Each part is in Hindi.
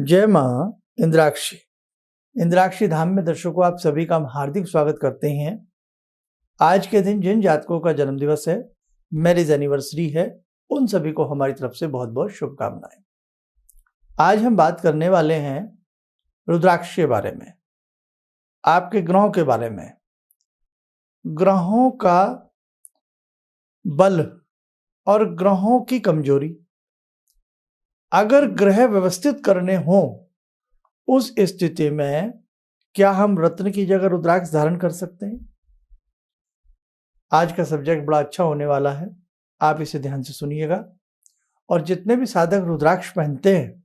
जय मां इंद्राक्षी। इंद्राक्षी धाम में दर्शकों आप सभी का हम हार्दिक स्वागत करते हैं। आज के दिन जिन जातकों का जन्म दिवस है, मैरिज एनिवर्सरी है, उन सभी को हमारी तरफ से बहुत बहुत शुभकामनाएं। आज हम बात करने वाले हैं रुद्राक्ष के बारे में, आपके ग्रहों के बारे में। ग्रहों का बल और ग्रहों की कमजोरी, अगर ग्रह व्यवस्थित करने हों उस स्थिति में क्या हम रत्न की जगह रुद्राक्ष धारण कर सकते हैं? आज का सब्जेक्ट बड़ा अच्छा होने वाला है, आप इसे ध्यान से सुनिएगा। और जितने भी साधक रुद्राक्ष पहनते हैं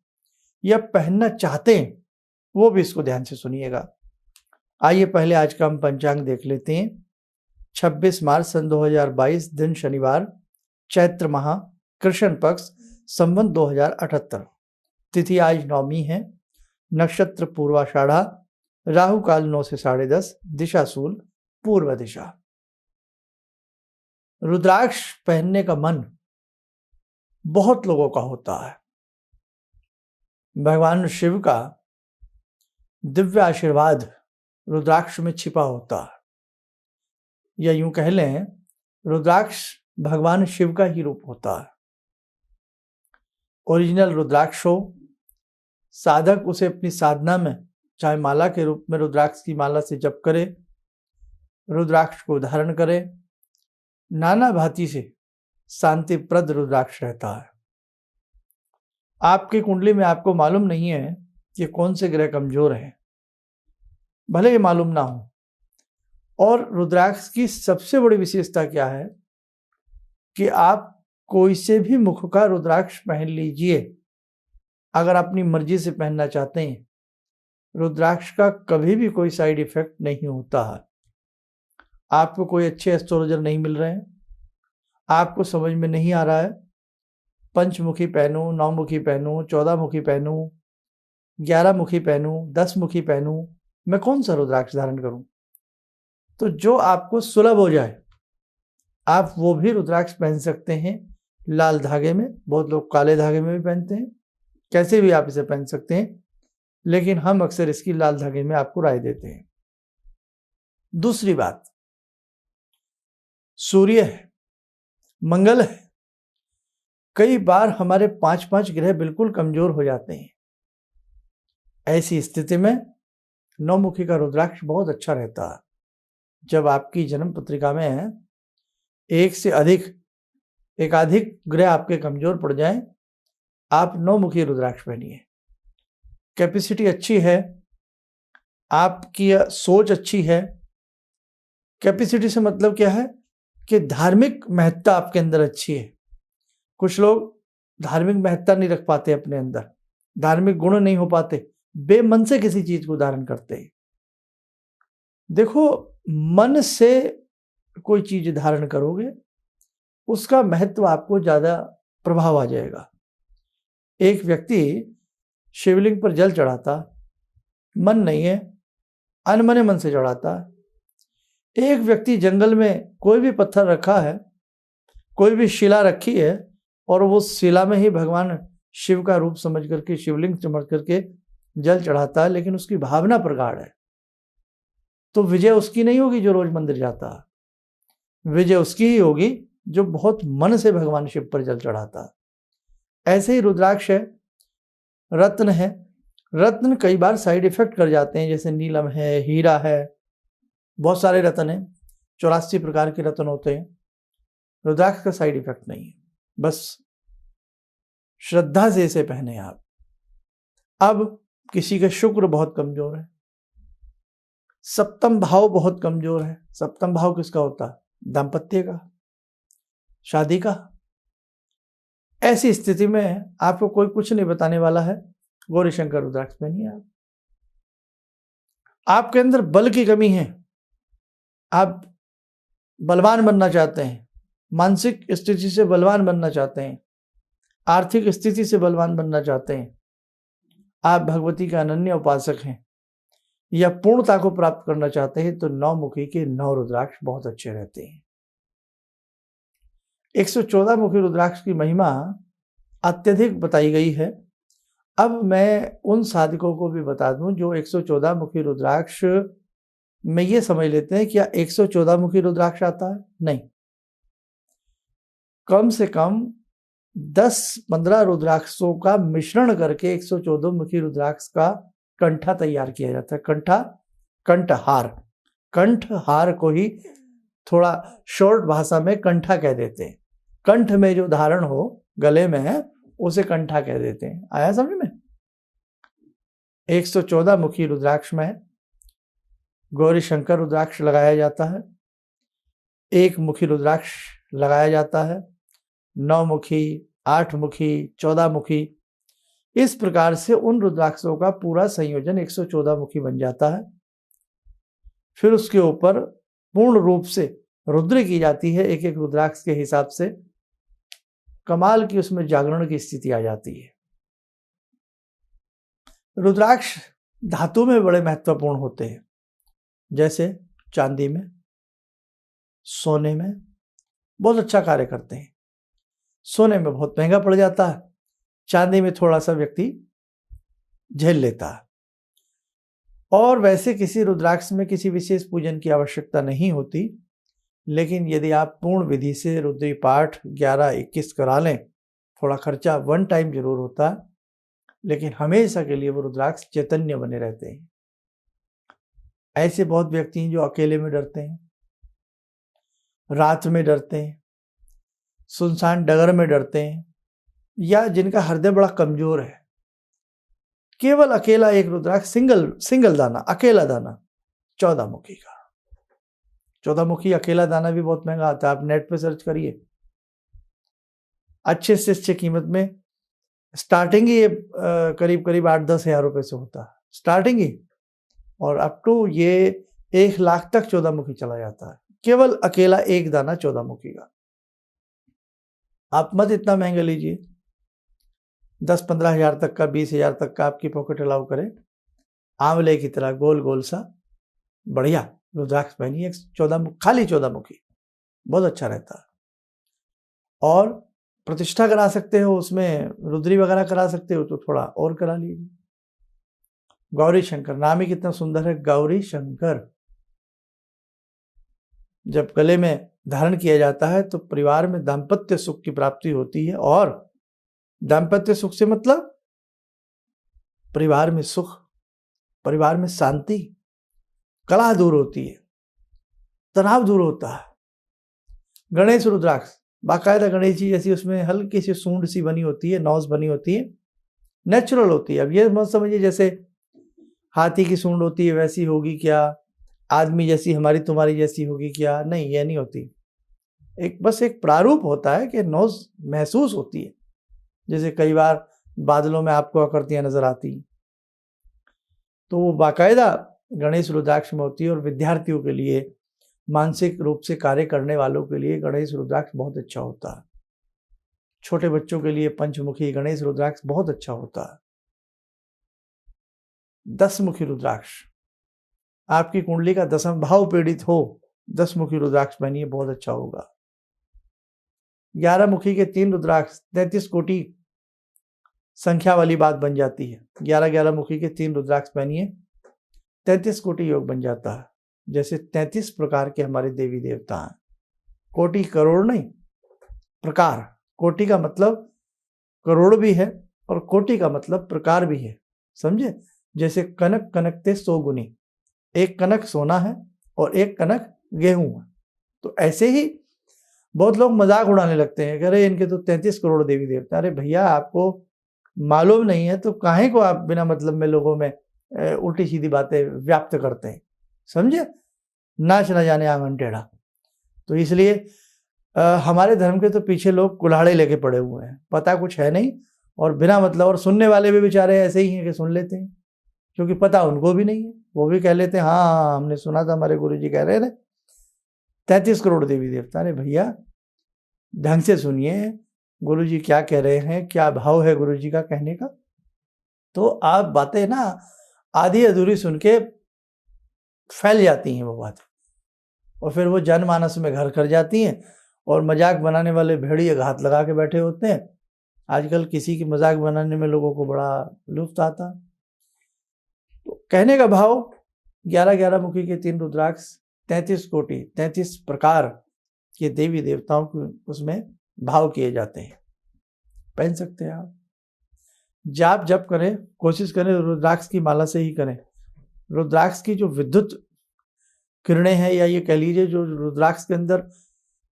या पहनना चाहते हैं वो भी इसको ध्यान से सुनिएगा। आइए पहले आज का हम पंचांग देख लेते हैं। 26 मार्च सन 2022, दिन शनिवार, चैत्र माह, कृष्ण पक्ष, संवत 2078। तिथि आज नवमी है, नक्षत्र पूर्वाषाढ़ा, राहु काल 9 से 10:30, दिशा शूल, पूर्व दिशा। रुद्राक्ष पहनने का मन बहुत लोगों का होता है। भगवान शिव का दिव्य आशीर्वाद रुद्राक्ष में छिपा होता है, या यूं कह लें रुद्राक्ष भगवान शिव का ही रूप होता है। ओरिजिनल रुद्राक्ष हो, साधक उसे अपनी साधना में चाहे माला के रूप में रुद्राक्ष की माला से जप करे, रुद्राक्ष को धारण करे, नाना भांति से शांतिप्रद रुद्राक्ष रहता है। आपकी कुंडली में आपको मालूम नहीं है कि कौन से ग्रह कमजोर हैं, भले ही मालूम ना हो। और रुद्राक्ष की सबसे बड़ी विशेषता क्या है कि आप कोई से भी मुख का रुद्राक्ष पहन लीजिए, अगर अपनी मर्जी से पहनना चाहते हैं। रुद्राक्ष का कभी भी कोई साइड इफेक्ट नहीं होता है। आपको कोई अच्छे एस्ट्रोलॉजर नहीं मिल रहे हैं, आपको समझ में नहीं आ रहा है पंचमुखी पहनूं, 9 मुखी पहनूं, 14 मुखी पहनूं, 11 मुखी पहनूं, 10 मुखी पहनूं, मैं कौन सा रुद्राक्ष धारण करूं? तो जो आपको सुलभ हो जाए आप वो भी रुद्राक्ष पहन सकते हैं। लाल धागे में, बहुत लोग काले धागे में भी पहनते हैं, कैसे भी आप इसे पहन सकते हैं, लेकिन हम अक्सर इसकी लाल धागे में आपको राय देते हैं। दूसरी बात, सूर्य है, मंगल है। कई बार हमारे 5-5 ग्रह बिल्कुल कमजोर हो जाते हैं। ऐसी स्थिति में 9 मुखी का रुद्राक्ष बहुत अच्छा रहता है। जब आपकी जन्म पत्रिका में एकाधिक ग्रह आपके कमजोर पड़ जाएं, आप 9 मुखी रुद्राक्ष पहनिए। कैपेसिटी अच्छी है, आपकी सोच अच्छी है। कैपेसिटी से मतलब क्या है कि धार्मिक महत्ता आपके अंदर अच्छी है। कुछ लोग धार्मिक महत्ता नहीं रख पाते अपने अंदर, धार्मिक गुण नहीं हो पाते, बेमन से किसी चीज को धारण करते हैं। देखो, मन से कोई चीज धारण करोगे उसका महत्व आपको ज्यादा प्रभाव आ जाएगा। एक व्यक्ति शिवलिंग पर जल चढ़ाता, मन नहीं है, अनमने मन से चढ़ाता। एक व्यक्ति जंगल में कोई भी पत्थर रखा है, कोई भी शिला रखी है, और वो शिला में ही भगवान शिव का रूप समझ करके, शिवलिंग समझ करके जल चढ़ाता है, लेकिन उसकी भावना प्रगाढ़ है। तो विजय उसकी नहीं होगी जो रोज मंदिर जाता है, विजय उसकी ही होगी जो बहुत मन से भगवान शिव पर जल चढ़ाता है। ऐसे ही रुद्राक्ष है, रत्न है। रत्न कई बार साइड इफेक्ट कर जाते हैं, जैसे नीलम है, हीरा है, बहुत सारे रत्न हैं, 84 प्रकार के रत्न होते हैं। रुद्राक्ष का साइड इफेक्ट नहीं है, बस श्रद्धा से इसे पहने आप। अब किसी का शुक्र बहुत कमजोर है, सप्तम भाव बहुत कमजोर है। सप्तम भाव किसका होता है? दाम्पत्य का, शादी का। ऐसी स्थिति में आपको कोई कुछ नहीं बताने वाला है, गौरी शंकर रुद्राक्ष पहनिए आप। आपके अंदर बल की कमी है, आप बलवान बनना चाहते हैं, मानसिक स्थिति से बलवान बनना चाहते हैं, आर्थिक स्थिति से बलवान बनना चाहते हैं, आप भगवती का अनन्य उपासक हैं या पूर्णता को प्राप्त करना चाहते हैं, तो 9 मुखी के 9 रुद्राक्ष बहुत अच्छे रहते हैं। 114 मुखी रुद्राक्ष की महिमा अत्यधिक बताई गई है। अब मैं उन साधकों को भी बता दूं जो 114 मुखी रुद्राक्ष में ये समझ लेते हैं क्या 114 मुखी रुद्राक्ष आता है, नहीं, कम से कम 10-15 रुद्राक्षों का मिश्रण करके 114 मुखी रुद्राक्ष का कंठा तैयार किया जाता है। कंठहार, कंठहार को ही थोड़ा शॉर्ट भाषा में कंठा कह देते हैं। कंठ में जो धारण हो गले में है उसे कंठा कह देते हैं। आया समझ में? 114 मुखी रुद्राक्ष में गौरी शंकर रुद्राक्ष लगाया जाता है, 1 मुखी रुद्राक्ष लगाया जाता है, 9 मुखी, 8 मुखी, 14 मुखी, इस प्रकार से उन रुद्राक्षों का पूरा संयोजन 114 मुखी बन जाता है। फिर उसके ऊपर पूर्ण रूप से रुद्र की जाती है, एक एक रुद्राक्ष के हिसाब से। कमाल की उसमें जागरण की स्थिति आ जाती है। रुद्राक्ष धातु में बड़े महत्वपूर्ण होते हैं, जैसे चांदी में, सोने में बहुत अच्छा कार्य करते हैं। सोने में बहुत महंगा पड़ जाता है, चांदी में थोड़ा सा व्यक्ति झेल लेता है। और वैसे किसी रुद्राक्ष में किसी विशेष पूजन की आवश्यकता नहीं होती, लेकिन यदि आप पूर्ण विधि से रुद्री पाठ 11-21 करा लें, थोड़ा खर्चा वन टाइम जरूर होता है, लेकिन हमेशा के लिए वो रुद्राक्ष चैतन्य बने रहते हैं। ऐसे बहुत व्यक्ति हैं जो अकेले में डरते हैं, रात में डरते हैं, सुनसान डगर में डरते हैं, या जिनका हृदय बड़ा कमजोर है। केवल अकेला एक रुद्राक्ष, सिंगल दाना, अकेला दाना 14 मुखी का। 14 मुखी अकेला दाना भी बहुत महंगा आता है, आप नेट पे सर्च करिए, अच्छे से अच्छे कीमत में स्टार्टिंग ही करीब 8-10 हज़ार रुपए से होता है, स्टार्टिंग ही, और अप टू ये 1 लाख तक 14 मुखी चला जाता है। केवल अकेला एक दाना 14 मुखी का। आप मत इतना महंगा लीजिए, 10-15 हज़ार तक का, 20 हज़ार तक का आपकी पॉकेट अलाउ करे। आंवले की तरह गोल गोल सा बढ़िया रुद्राक्ष पहनिए, 14 खाली 14 मुखी, बहुत अच्छा रहता है। और प्रतिष्ठा करा सकते हो, उसमें रुद्री वगैरह करा सकते हो तो थोड़ा और करा लीजिए। गौरी शंकर, नाम ही कितना सुंदर है, गौरी शंकर। जब गले में धारण किया जाता है तो परिवार में दाम्पत्य सुख की प्राप्ति होती है। और दाम्पत्य सुख से मतलब परिवार में सुख, परिवार में शांति, कलह दूर होती है, तनाव दूर होता है। गणेश रुद्राक्ष, बाकायदा गणेश जी जैसी उसमें हल्की सी सूंड सी बनी होती है, नौज बनी होती है, नेचुरल होती है। अब ये मत समझिए जैसे हाथी की सूंड होती है वैसी होगी क्या, आदमी जैसी हमारी तुम्हारी जैसी होगी क्या, नहीं, ये नहीं होती। बस एक प्रारूप होता है कि नौज महसूस होती है, जैसे कई बार बादलों में आपको आकृतियां नजर आती, तो वो बाकायदा गणेश रुद्राक्ष में होती है। और विद्यार्थियों के लिए, मानसिक रूप से कार्य करने वालों के लिए गणेश रुद्राक्ष बहुत अच्छा होता है। छोटे बच्चों के लिए पंचमुखी गणेश रुद्राक्ष बहुत अच्छा होता है। 10 मुखी रुद्राक्ष, आपकी कुंडली का 10वां भाव पीड़ित हो, 10 मुखी रुद्राक्ष पहनिए, बहुत अच्छा होगा। 11 मुखी के 3 रुद्राक्ष 33 कोटि संख्या वाली बात बन जाती है। 11 मुखी के 3 रुद्राक्ष पहनिए, 33 कोटि योग बन जाता है। जैसे 33 प्रकार के हमारे देवी देवता हैं। कोटि करोड़ नहीं, प्रकार। कोटि का मतलब करोड़ भी है और कोटि का मतलब प्रकार भी है, समझे? जैसे कनक कनकते 100 गुनी, एक कनक सोना है और एक कनक गेहूं है। तो ऐसे ही बहुत लोग मजाक उड़ाने लगते हैं, कह रहे इनके तो 33 करोड़ देवी देवता। अरे भैया, आपको मालूम नहीं है तो काहे को आप बिना मतलब में लोगों में उल्टी सीधी बातें व्याप्त करते हैं, समझे? नाच न जाने आंगन टेढ़ा। तो इसलिए हमारे धर्म के तो पीछे लोग कुल्हाड़े लेके पड़े हुए हैं, पता कुछ है नहीं, और बिना मतलब, और सुनने वाले भी बेचारे ऐसे ही हैं कि सुन लेते हैं, क्योंकि पता उनको भी नहीं है। वो भी कह लेते हैं हाँ हमने सुना था, हमारे गुरुजी कह रहे थे 33 करोड़ देवी देवता। अरे भैया, ढंग से सुनिए गुरुजी क्या कह रहे हैं, क्या भाव है गुरुजी का कहने का। तो आप बातें ना आधी अधूरी सुन के फैल जाती हैं वो बातें, और फिर वो जनमानस में घर कर जाती हैं, और मजाक बनाने वाले भेड़िए घात लगा के बैठे होते हैं, आजकल किसी की मजाक बनाने में लोगों को बड़ा लुत्फ आता। तो कहने का भाव 11 मुखी के 3 रुद्राक्ष 33 कोटि 33 प्रकार के देवी देवताओं को उसमें भाव किए जाते हैं, पहन सकते हैं आप। जाप जब करें कोशिश करें रुद्राक्ष की माला से ही करें। रुद्राक्ष की जो विद्युत किरणें हैं, या ये कह लीजिए जो रुद्राक्ष के अंदर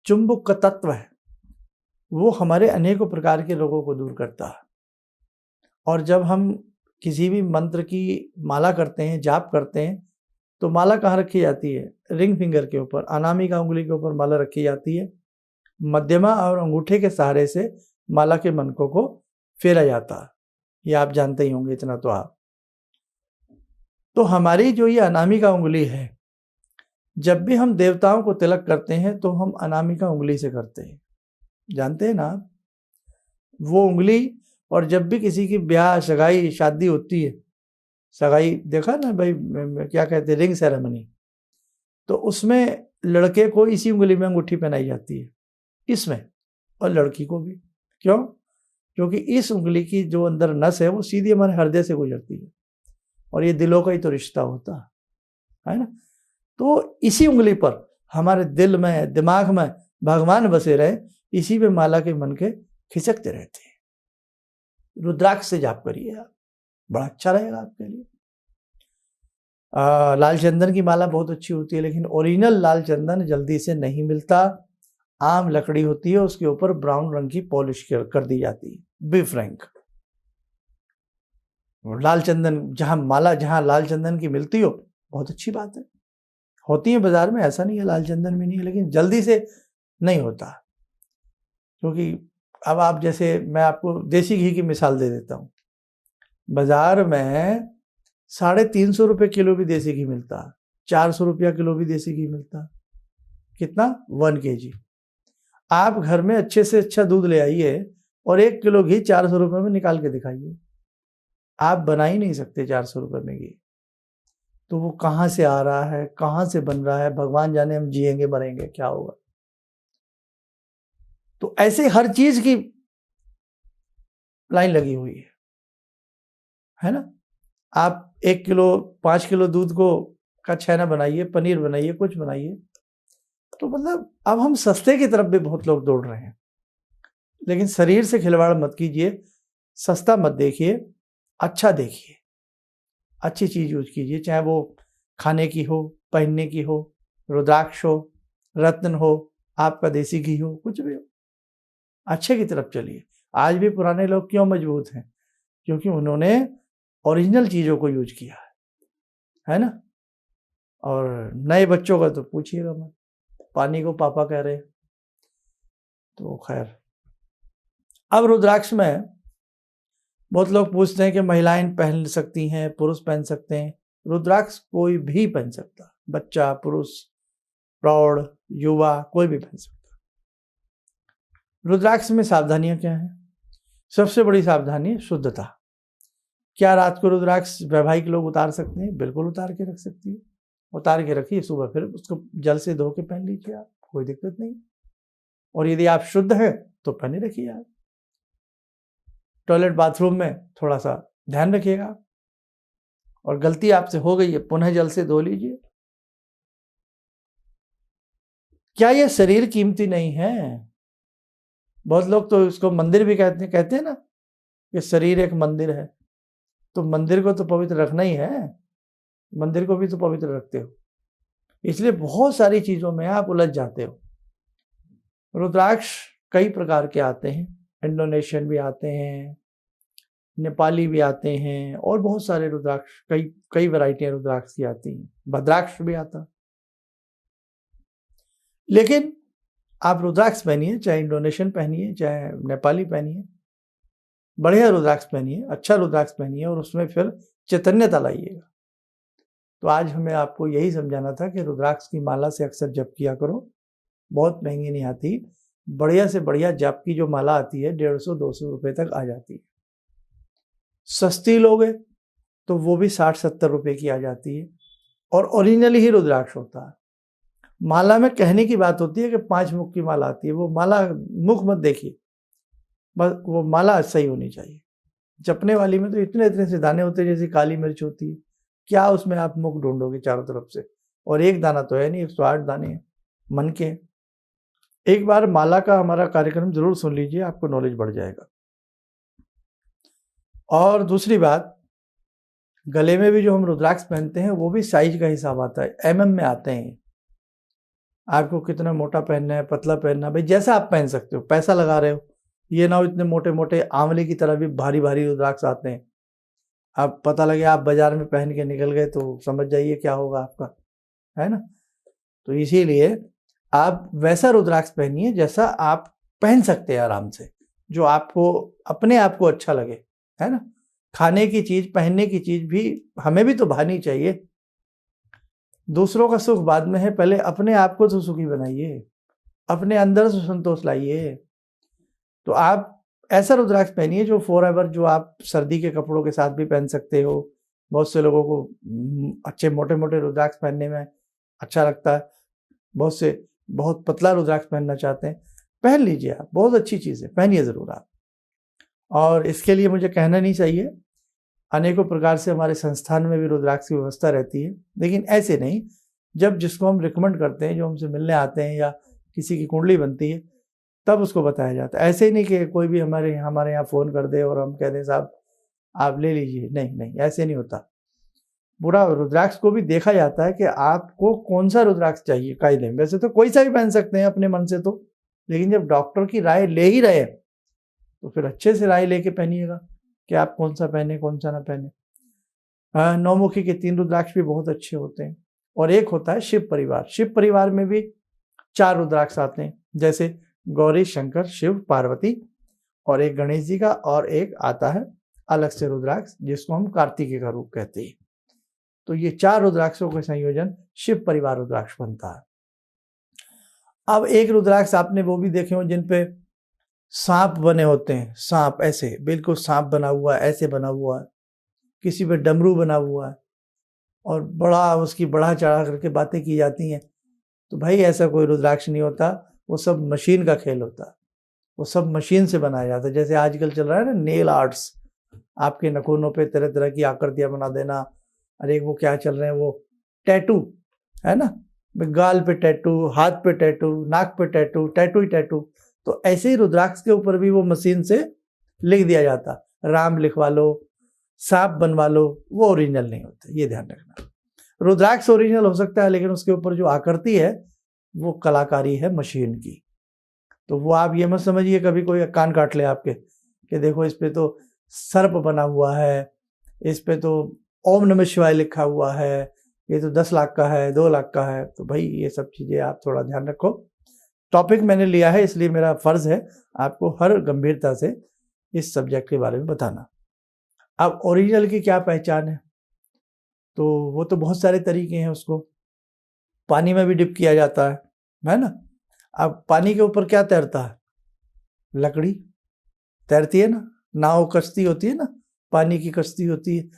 चुंबक का तत्व है, वो हमारे अनेकों प्रकार के रोगों को दूर करता है। और जब हम किसी भी मंत्र की माला करते हैं, जाप करते हैं, तो माला कहाँ रखी जाती है? रिंग फिंगर के ऊपर, अनामिका उंगली के ऊपर माला रखी जाती है। मध्यमा और अंगूठे के सहारे से माला के मनकों को फेरा जाता है, ये आप जानते ही होंगे, इतना तो आप। तो हमारी जो ये अनामिका उंगली है, जब भी हम देवताओं को तिलक करते हैं तो हम अनामिका उंगली से करते हैं, जानते हैं ना आप वो उंगली। और जब भी किसी की ब्याह सगाई शादी होती है, सगाई देखा ना भाई, क्या कहते हैं, रिंग सेरेमनी, तो उसमें लड़के को इसी उंगली में अंगूठी पहनाई जाती है, इसमें, और लड़की को भी। क्यों? क्योंकि इस उंगली की जो अंदर नस है वो सीधी हमारे हृदय से गुजरती है, और ये दिलों का ही तो रिश्ता होता है ना। तो इसी उंगली पर हमारे दिल में, दिमाग में भगवान बसे रहे, इसी पे माला के मन के खिसकते रहते हैं। रुद्राक्ष से जाप करिए आप, बड़ा अच्छा रहेगा आपके लिए। लाल चंदन की माला बहुत अच्छी होती है, लेकिन ओरिजिनल लाल चंदन जल्दी से नहीं मिलता। आम लकड़ी होती है, उसके ऊपर ब्राउन रंग की पॉलिश कर दी जाती है, बी फ्रैंक। लाल चंदन जहां लाल चंदन की मिलती हो, बहुत अच्छी बात है, होती है बाजार में, ऐसा नहीं है लाल चंदन में नहीं है, लेकिन जल्दी से नहीं होता। क्योंकि अब आप जैसे, मैं आपको देसी घी की मिसाल दे देता हूँ। बाजार में 350 रुपये किलो भी देसी घी मिलता, 400 रुपया किलो भी देसी घी मिलता। कितना? 1 kg। आप घर में अच्छे से अच्छा दूध ले आइए और 1 किलो घी 400 रुपये में निकाल के दिखाइए, आप बना ही नहीं सकते 400 रुपये में घी। तो वो कहाँ से आ रहा है, कहाँ से बन रहा है, भगवान जाने, हम जिएंगे मरेंगे क्या होगा। तो ऐसे हर चीज की लाइन लगी हुई है ना। आप 1 किलो 5 किलो दूध का छेना बनाइए, पनीर बनाइए, कुछ बनाइए, तो मतलब अब हम सस्ते की तरफ भी बहुत लोग दौड़ रहे हैं। लेकिन शरीर से खिलवाड़ मत कीजिए, सस्ता मत देखिए, अच्छा देखिए, अच्छी चीज यूज कीजिए, चाहे वो खाने की हो, पहनने की हो, रुद्राक्ष हो, रत्न हो, आपका देसी घी हो, कुछ भी हो, अच्छे की तरफ चलिए। आज भी पुराने लोग क्यों मजबूत हैं? क्योंकि उन्होंने ओरिजिनल चीजों को यूज किया है ना। और नए बच्चों का तो पूछिएगा मत, पानी को पापा कह रहे हैं। तो खैर, अब रुद्राक्ष में बहुत लोग पूछते हैं कि महिलाएं पहन सकती हैं, पुरुष पहन सकते हैं। रुद्राक्ष कोई भी पहन सकता, बच्चा, पुरुष, प्रौढ़, युवा, कोई भी पहन सकता। रुद्राक्ष में सावधानियां क्या हैं? सबसे बड़ी सावधानी है शुद्धता। क्या रात को रुद्राक्ष वैवाहिक लोग उतार सकते हैं? बिल्कुल उतार के रख सकती है, उतार के रखिए, सुबह फिर उसको जल से धो के पहन लीजिए आप, कोई दिक्कत नहीं। और यदि आप शुद्ध हैं तो पहने रखिए आप। टॉयलेट बाथरूम में थोड़ा सा ध्यान रखिएगा, और गलती आपसे हो गई है, पुनः जल से धो लीजिए। क्या ये शरीर कीमती नहीं है? बहुत लोग तो इसको मंदिर भी कहते हैं ना, कि शरीर एक मंदिर है। तो मंदिर को तो पवित्र रखना ही है, मंदिर को भी तो पवित्र रखते हो, इसलिए बहुत सारी चीजों में आप उलझ जाते हो। रुद्राक्ष कई प्रकार के आते हैं, इंडोनेशियन भी आते हैं, नेपाली भी आते हैं, और बहुत सारे रुद्राक्ष, कई वैरायटियां रुद्राक्ष की आती हैं, भद्राक्ष भी आता। लेकिन आप रुद्राक्ष पहनिए, चाहे इंडोनेशियन पहनिए, चाहे नेपाली पहनिए, बढ़िया रुद्राक्ष पहनिए, अच्छा रुद्राक्ष पहनिए, और उसमें फिर चैतन्यता लाइएगा। तो आज हमें आपको यही समझाना था कि रुद्राक्ष की माला से अक्सर जप किया करो, बहुत महंगी नहीं आती, बढ़िया से बढ़िया जप की जो माला आती है 150-200 रुपये तक आ जाती है। सस्ती लोगे तो वो भी 60-70 रुपये की आ जाती है, और ओरिजिनली ही रुद्राक्ष होता है। माला में कहने की बात होती है कि 5 मुख की माला आती है, वो माला मुख मत देखिए, बस वो माला सही होनी चाहिए। जपने वाली में तो इतने इतने से दाने होते हैं जैसे काली मिर्च होती है, क्या उसमें आप मुख ढूंढोगे चारों तरफ से, और एक दाना तो है नहीं, 108 दाने हैं मन के। एक बार माला का हमारा कार्यक्रम जरूर सुन लीजिए, आपको नॉलेज बढ़ जाएगा। और दूसरी बात, गले में भी जो हम रुद्राक्ष पहनते हैं वो भी साइज का हिसाब आता है, एमएम में आते हैं। आपको कितना मोटा पहनना है, पतला पहनना है, भाई जैसा आप पहन सकते हो। पैसा लगा रहे हो, ये ना हो इतने मोटे मोटे आंवले की तरह भी भारी भारी रुद्राक्ष आते हैं। अब पता लगे आप बाजार में पहन के निकल गए तो समझ जाइए क्या होगा आपका, है ना। तो इसीलिए आप वैसा रुद्राक्ष पहनिए जैसा आप पहन सकते हैं आराम से, जो आपको अपने आप को अच्छा लगे, है ना। खाने की चीज, पहनने की चीज भी हमें भी तो भानी चाहिए। दूसरों का सुख बाद में है, पहले अपने आप को तो सुखी बनाइए, अपने अंदर से संतोष लाइए। तो आप ऐसा रुद्राक्ष पहनिए जो फॉरएवर, जो आप सर्दी के कपड़ों के साथ भी पहन सकते हो। बहुत से लोगों को अच्छे मोटे मोटे रुद्राक्ष पहनने में अच्छा लगता है, बहुत से बहुत पतला रुद्राक्ष पहनना चाहते हैं। पहन लीजिए आप, बहुत अच्छी चीज़ है, पहनिए ज़रूर आप। और इसके लिए मुझे कहना नहीं चाहिए, अनेकों प्रकार से हमारे संस्थान में भी रुद्राक्ष की व्यवस्था रहती है, लेकिन ऐसे नहीं। जब जिसको हम रिकमेंड करते हैं, जो हमसे मिलने आते हैं या किसी की कुंडली बनती है, तब उसको बताया जाता है। ऐसे ही नहीं कि कोई भी हमारे यहाँ फ़ोन कर दे और हम कह दें साहब आप ले लीजिए, नहीं नहीं, ऐसे नहीं होता। पूरा रुद्राक्ष को भी देखा जाता है कि आपको कौन सा रुद्राक्ष चाहिए कायदे में। वैसे तो कोई सा भी पहन सकते हैं अपने मन से तो, लेकिन जब डॉक्टर की राय ले ही रहे तो फिर अच्छे से राय लेके पहनिएगा कि आप कौन सा पहने कौन सा ना पहने। नौमुखी के 3 रुद्राक्ष भी बहुत अच्छे होते हैं। और एक होता है शिव परिवार। शिव परिवार में भी 4 रुद्राक्ष आते हैं, जैसे गौरी, शंकर, शिव, पार्वती, और एक गणेश जी का, और एक आता है अलग से रुद्राक्ष जिसको हम कार्तिकेय का रूप कहते हैं। तो ये 4 रुद्राक्षों का संयोजन शिव परिवार रुद्राक्ष बनता है। अब एक रुद्राक्ष आपने वो भी देखे हो जिन पे सांप बने होते हैं, सांप ऐसे बिल्कुल सांप बना हुआ है, ऐसे बना हुआ है, किसी पे डमरू बना हुआ है, और बड़ा उसकी बढ़ा चढ़ा करके बातें की जाती हैं। तो भाई ऐसा कोई रुद्राक्ष नहीं होता, वो सब मशीन का खेल होता है, वो सब मशीन से बनाया जाता है। जैसे आजकल चल रहा है ना नेल आर्ट्स, आपके नखूनों पे तरह तरह की आकृतियां बना देना। अरे वो क्या चल रहे हैं, वो टैटू, है ना, गाल पे टैटू, हाथ पे टैटू, नाक पे टैटू, टैटू ही टैटू। तो ऐसे ही रुद्राक्ष के ऊपर भी वो मशीन से लिख दिया जाता, राम लिखवा लो, सांप बनवा लो, वो ओरिजिनल नहीं होता, ये ध्यान रखना। रुद्राक्ष ओरिजिनल हो सकता है, लेकिन उसके ऊपर जो आकृति है वो कलाकारी है मशीन की। तो वो आप ये मत समझिए कभी कोई कान काट ले आपके कि देखो इस पे तो सर्प बना हुआ है, इस पे तो ओम नमः शिवाय लिखा हुआ है, ये तो 10 लाख का है, 2 लाख का है। तो भाई ये सब चीज़ें आप थोड़ा ध्यान रखो। टॉपिक मैंने लिया है, इसलिए मेरा फर्ज है आपको हर गंभीरता से इस सब्जेक्ट के बारे में बताना। अब ओरिजिनल की क्या पहचान है, तो वो तो बहुत सारे तरीके हैं। उसको पानी में भी डिप किया जाता है ना। अब पानी के ऊपर क्या तैरता है, लकड़ी तैरती है ना, नाव कश्ती होती है ना, पानी की कश्ती होती है,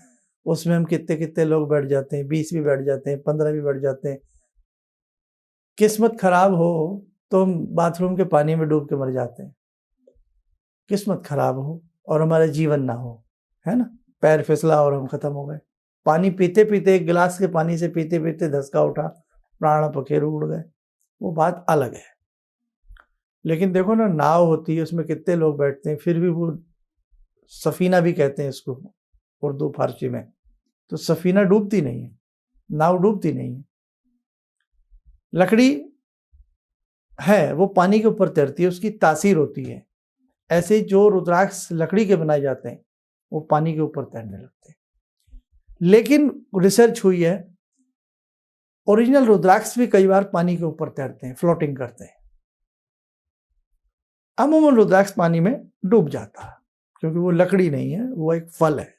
उसमें हम कितने कितने लोग बैठ जाते हैं, 20 भी बैठ जाते हैं, 15 भी बैठ जाते हैं। किस्मत खराब हो तो हम बाथरूम के पानी में डूब के मर जाते हैं, किस्मत खराब हो और हमारा जीवन ना हो, है ना, पैर फिसला और हम खत्म हो गए। पानी पीते पीते, एक गिलास के पानी से पीते पीते धसका उठा, प्राण पखेरु उड़ गए, वो बात अलग है। लेकिन देखो ना, नाव होती है, उसमें कितने लोग बैठते हैं, फिर भी वो सफीना भी कहते हैं इसको उर्दू फारसी में, तो सफीना डूबती नहीं है, नाव डूबती नहीं है। लकड़ी है वो पानी के ऊपर तैरती है, उसकी तासीर होती है। ऐसे जो रुद्राक्ष लकड़ी के बनाए जाते हैं वो पानी के ऊपर तैरने लगते हैं। लेकिन रिसर्च हुई है, ओरिजिनल रुद्राक्ष भी कई बार पानी के ऊपर तैरते हैं, फ्लोटिंग करते हैं। अमूमन रुद्राक्ष पानी में डूब जाता है क्योंकि वो लकड़ी नहीं है, वो एक फल है।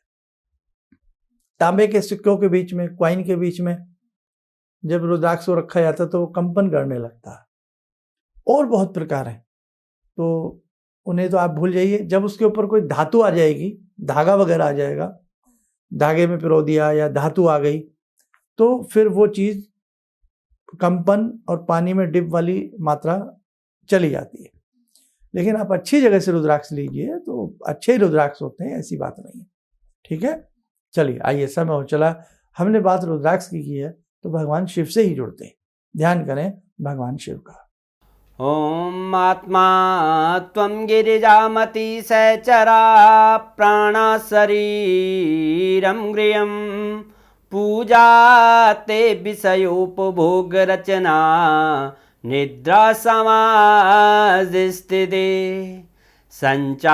तांबे के सिक्कों के बीच में, क्वाइन के बीच में जब रुद्राक्ष को रखा जाता है तो वो कंपन करने लगता है। और बहुत प्रकार हैं, तो उन्हें तो आप भूल जाइए। जब उसके ऊपर कोई धातु आ जाएगी, धागा वगैरह आ जाएगा, धागे में पिरो दिया या धातु आ गई, तो फिर वो चीज़ कंपन और पानी में डिप वाली मात्रा चली जाती है। लेकिन आप अच्छी जगह से रुद्राक्ष लीजिए तो अच्छे ही रुद्राक्ष होते हैं, ऐसी बात नहीं है। ठीक है, चलिए आइए, समय हो चला। हमने बात रुद्राक्ष की है तो भगवान शिव से ही जुड़ते हैं। ध्यान करें भगवान शिव का। ॐ आत्मा त्वं गिरिजामति सहचरा प्राणा शरीरं गृहं पूजा ते विषयोपभोगरचना निद्रा समाधिस्थिते सञ्चारपदयो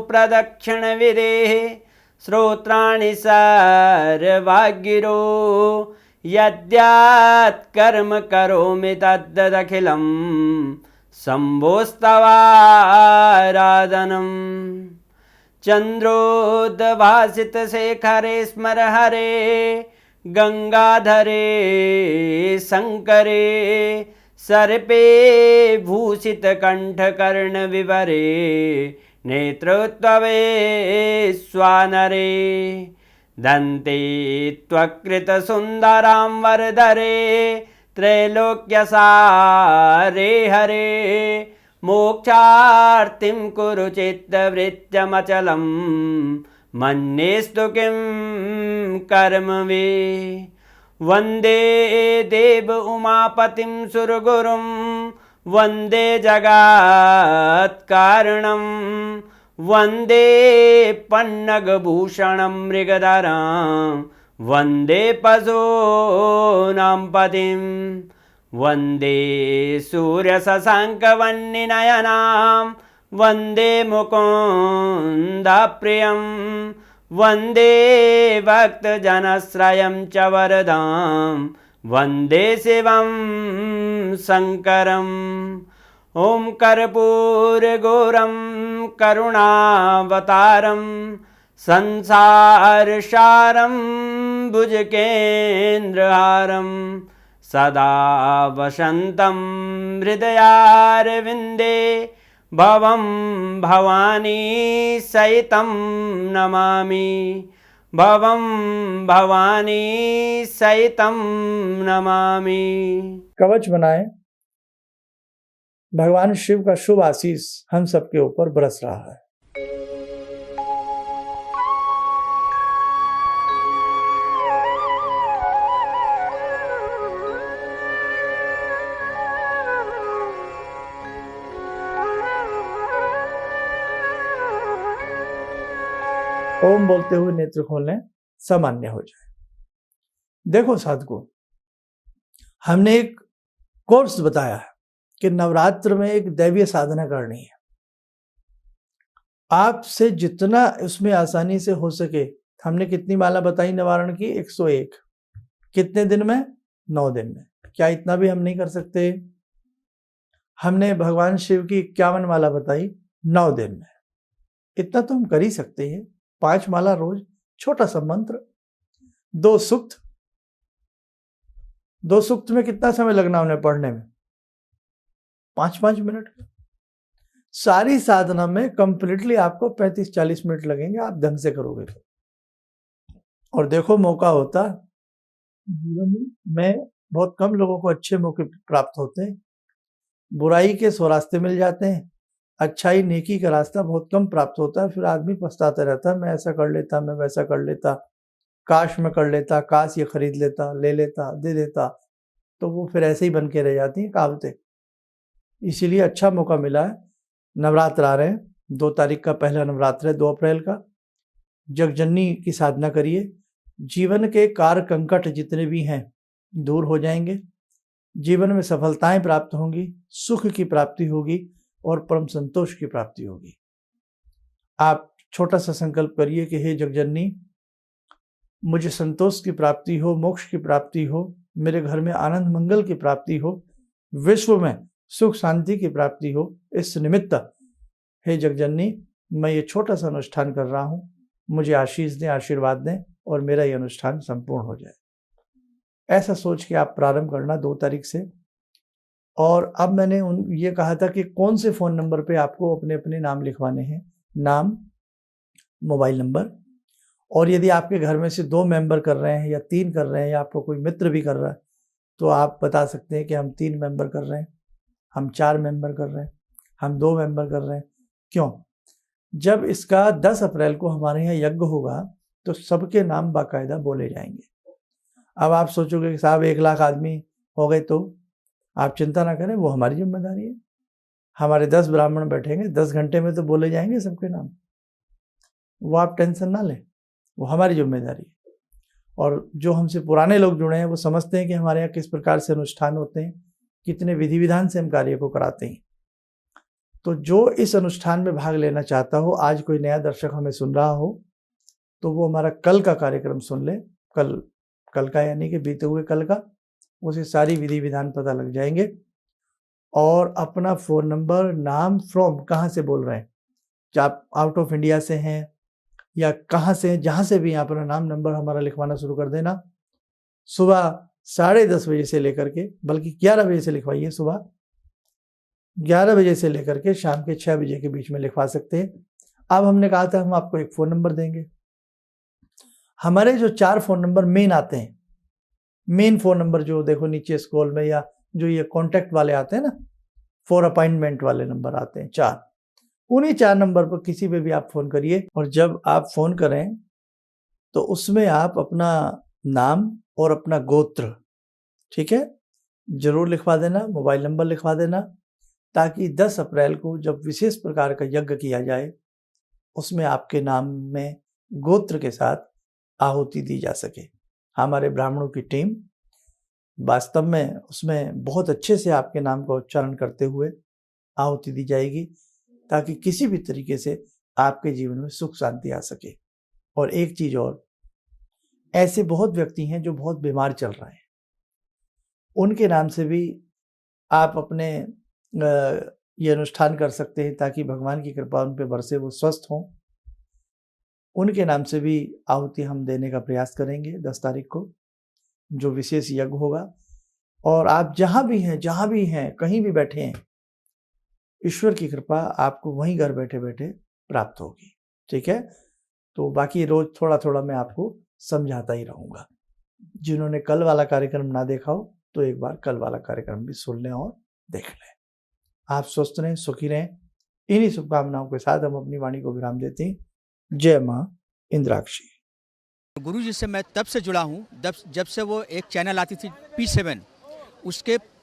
प्रदक्षिणविधेः श्रोत्राणि सर्वागिरो यद्यात् कर्म करोमि तद्दखिलं शम्भोस्तवाराधनम् चन्द्रोद्भासितशेखरे स्मर हरे गंगाधरे शङ्करे सर्पे भूषितकण्ठकर्णविवरे नेत्रोत्तवे स्वानरे दन्ते त्वकृतसुन्दरां वरदरे त्रैलोक्यसारे हरे मोक्षार्तिं कुरु चित्तवृत्त्यमचलं मन्येस्तु किं कर्म वे वन्दे देव उमापतिं सुरगुरुं वन्दे जगत्कारणं वन्दे पन्नगभूषणं मृगधरं वन्दे पशूनां पतिं वन्दे सूर्यशशाङ्कवह्निनयनां वन्दे मुकुन्दप्रियं वन्दे भक्तजनश्रयं च वरदां वन्दे शिवं शङ्करम् ॐ कर्पूरगौरं करुणावतारं संसारसारं भुजगेन्द्रहारं सदा वसन्तं हृदयारविन्दे भवं भवानी सहितं नमामि भवं भवानी सहितं नमामि। कवच बनाएं, भगवान शिव का शुभ आशीष हम सबके ऊपर बरस रहा है। ओम बोलते हुए नेत्र खोलें, सामान्य हो जाए। देखो साधकों, हमने एक कोर्स बताया है कि नवरात्र में एक दैवीय साधना करनी है। आपसे जितना उसमें आसानी से हो सके। हमने कितनी माला बताई निवारण की? 101। कितने दिन में? 9 दिन में। क्या इतना भी हम नहीं कर सकते? हमने भगवान शिव की 51 माला बताई 9 दिन में। इतना तो हम कर ही सकते हैं। 5 माला रोज, छोटा सा मंत्र, 2 सूक्त। 2 सूक्त में कितना समय लगना उन्हें पढ़ने में? 5-5 मिनट। सारी साधना में कंप्लीटली आपको 35-40 मिनट लगेंगे, आप ढंग से करोगे तो। और देखो, मौका होता जीवन में बहुत कम लोगों को अच्छे मौके प्राप्त होते हैं। बुराई के 100 रास्ते मिल जाते हैं, अच्छाई नेकी का रास्ता बहुत कम प्राप्त होता है। फिर आदमी पछताता रहता है, मैं ऐसा कर लेता, मैं वैसा कर लेता, काश मैं कर लेता, काश ये खरीद लेता, ले लेता, दे देता। तो वो फिर ऐसे ही बन के रह जाती हैं कहावतें। इसीलिए अच्छा मौका मिला है। नवरात्र आ रहे हैं, 2 तारीख का पहला नवरात्र है, 2 अप्रैल का। जगजननी की साधना करिए। जीवन के कार्य कंकट जितने भी हैं दूर हो जाएंगे। जीवन में सफलताएं प्राप्त होंगी, सुख की प्राप्ति होगी और परम संतोष की प्राप्ति होगी। आप छोटा सा संकल्प करिए कि हे जगजननी, मुझे संतोष की प्राप्ति हो, मोक्ष की प्राप्ति हो, मेरे घर में आनंद मंगल की प्राप्ति हो, विश्व में सुख शांति की प्राप्ति हो। इस निमित्त हे जगजननी, मैं ये छोटा सा अनुष्ठान कर रहा हूँ, मुझे आशीष दें, आशीर्वाद दें और मेरा ये अनुष्ठान संपूर्ण हो जाए। ऐसा सोच के आप प्रारंभ करना 2 तारीख से। और अब मैंने ये कहा था कि कौन से फ़ोन नंबर पे आपको अपने अपने नाम लिखवाने हैं, नाम, मोबाइल नंबर। और यदि आपके घर में से 2 मेंबर कर रहे हैं या 3 कर रहे हैं या आपको कोई मित्र भी कर रहा है, तो आप बता सकते हैं कि हम 3 मेंबर कर रहे हैं, हम 4 मेंबर कर रहे हैं। हम 2 मेंबर कर रहे हैं। क्यों? जब इसका 10 अप्रैल को हमारे यहाँ यज्ञ होगा तो सबके नाम बाकायदा बोले जाएंगे। अब आप सोचोगे कि साहब 1 लाख आदमी हो गए, तो आप चिंता ना करें, वो हमारी जिम्मेदारी है। हमारे 10 ब्राह्मण बैठेंगे, 10 घंटे में तो बोले जाएंगे सबके नाम, वो आप टेंशन ना लें, वो हमारी जिम्मेदारी है। और जो हमसे पुराने लोग जुड़े हैं वो समझते हैं कि हमारे यहाँ किस प्रकार से अनुष्ठान होते हैं, कितने विधि विधान से हम कार्य को कराते हैं। तो जो इस अनुष्ठान में भाग लेना चाहता हो, आज कोई नया दर्शक हमें सुन रहा हो, तो वो हमारा कल का कार्यक्रम सुन ले। कल का यानी कि बीते हुए कल का, उसे सारी विधि विधान पता लग जाएंगे। और अपना फ़ोन नंबर, नाम, फ्रॉम, कहाँ से बोल रहे हैं, क्या आप आउट ऑफ इंडिया से हैं या कहाँ से हैं, जहाँ से भी हैं, अपना नाम नंबर हमारा लिखवाना शुरू कर देना। सुबह 10:30 बजे से लेकर के, बल्कि 11 बजे से लिखवाइए, सुबह 11 बजे से लेकर के शाम के 6 बजे के बीच में लिखवा सकते हैं। अब हमने कहा था हम आपको एक फ़ोन नंबर देंगे। हमारे जो 4 फ़ोन नंबर मेन आते हैं, मेन फ़ोन नंबर जो देखो नीचे स्क्रॉल में, या जो ये कॉन्टैक्ट वाले आते हैं ना, फॉर अपॉइंटमेंट वाले नंबर आते हैं 4, उन्हीं 4 नंबर पर किसी पे भी आप फ़ोन करिए। और जब आप फ़ोन करें तो उसमें आप अपना नाम और अपना गोत्र, ठीक है, ज़रूर लिखवा देना, मोबाइल नंबर लिखवा देना, ताकि 10 अप्रैल को जब विशेष प्रकार का यज्ञ किया जाए उसमें आपके नाम में गोत्र के साथ आहुति दी जा सके। हमारे ब्राह्मणों की टीम वास्तव में उसमें बहुत अच्छे से आपके नाम का उच्चारण करते हुए आहुति दी जाएगी, ताकि किसी भी तरीके से आपके जीवन में सुख शांति आ सके। और एक चीज़ और, ऐसे बहुत व्यक्ति हैं जो बहुत बीमार चल रहे हैं, उनके नाम से भी आप अपने ये अनुष्ठान कर सकते हैं, ताकि भगवान की कृपा उन पर बरसे, वो स्वस्थ हों। उनके नाम से भी आहुति हम देने का प्रयास करेंगे 10 तारीख को, जो विशेष यज्ञ होगा। और आप जहाँ भी हैं, कहीं भी बैठे हैं, ईश्वर की कृपा आपको वहीं घर बैठे बैठे प्राप्त होगी, ठीक है। तो बाकी रोज थोड़ा थोड़ा मैं आपको समझाता ही रहूँगा। जिन्होंने कल वाला कार्यक्रम ना देखा हो तो एक बार कल वाला कार्यक्रम भी सुन लें और देख लें। आप स्वस्थ रहें, सुखी रहें, इन्हीं शुभकामनाओं के साथ हम अपनी वाणी को विराम देते हैं। जय माँ इंद्राक्षी। गुरु जी से मैं तब से जुड़ा हूँ जब से वो एक चैनल आती थी P7,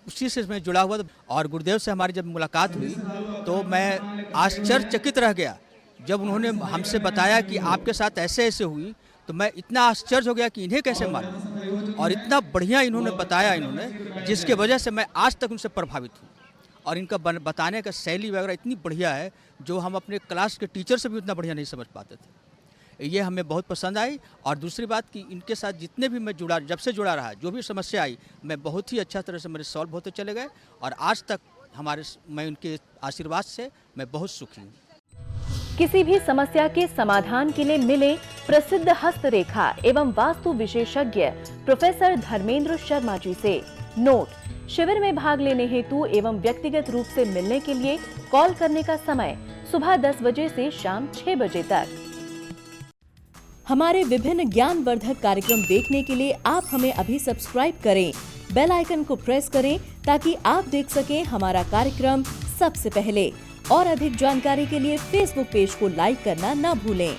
उसी से मैं जुड़ा हुआ। और गुरुदेव से हमारी जब मुलाकात हुई तो मैं आश्चर्यचकित रह गया। जब उन्होंने हमसे बताया कि आपके साथ ऐसे ऐसे हुई, तो मैं इतना आश्चर्य हो गया कि इन्हें कैसे मालूम, और इतना बढ़िया इन्होंने बताया, जिसके वजह से मैं आज तक उनसे प्रभावित हूँ। और इनका बताने का शैली वगैरह इतनी बढ़िया है, जो हम अपने क्लास के टीचर से भी उतना बढ़िया नहीं समझ पाते थे। ये हमें बहुत पसंद आई। और दूसरी बात कि इनके साथ जितने भी मैं जब से जुड़ा रहा, जो भी समस्या आई, मैं बहुत ही अच्छा तरह से मेरे सॉल्व होते चले गए। और आज तक मैं उनके आशीर्वाद से मैं बहुत सुखी हूँ। किसी भी समस्या के समाधान के लिए मिले प्रसिद्ध हस्तरेखा एवं वास्तु विशेषज्ञ प्रोफेसर धर्मेंद्र शर्मा जी से। नोट: शिविर में भाग लेने हेतु एवं व्यक्तिगत रूप से मिलने के लिए कॉल करने का समय सुबह 10 बजे से शाम 6 बजे तक। हमारे विभिन्न ज्ञानवर्धक कार्यक्रम देखने के लिए आप हमें अभी सब्सक्राइब करें, बेल आइकन को प्रेस करें, ताकि आप देख सकें हमारा कार्यक्रम सबसे पहले। और अधिक जानकारी के लिए फेसबुक पेज को लाइक करना न भूलें।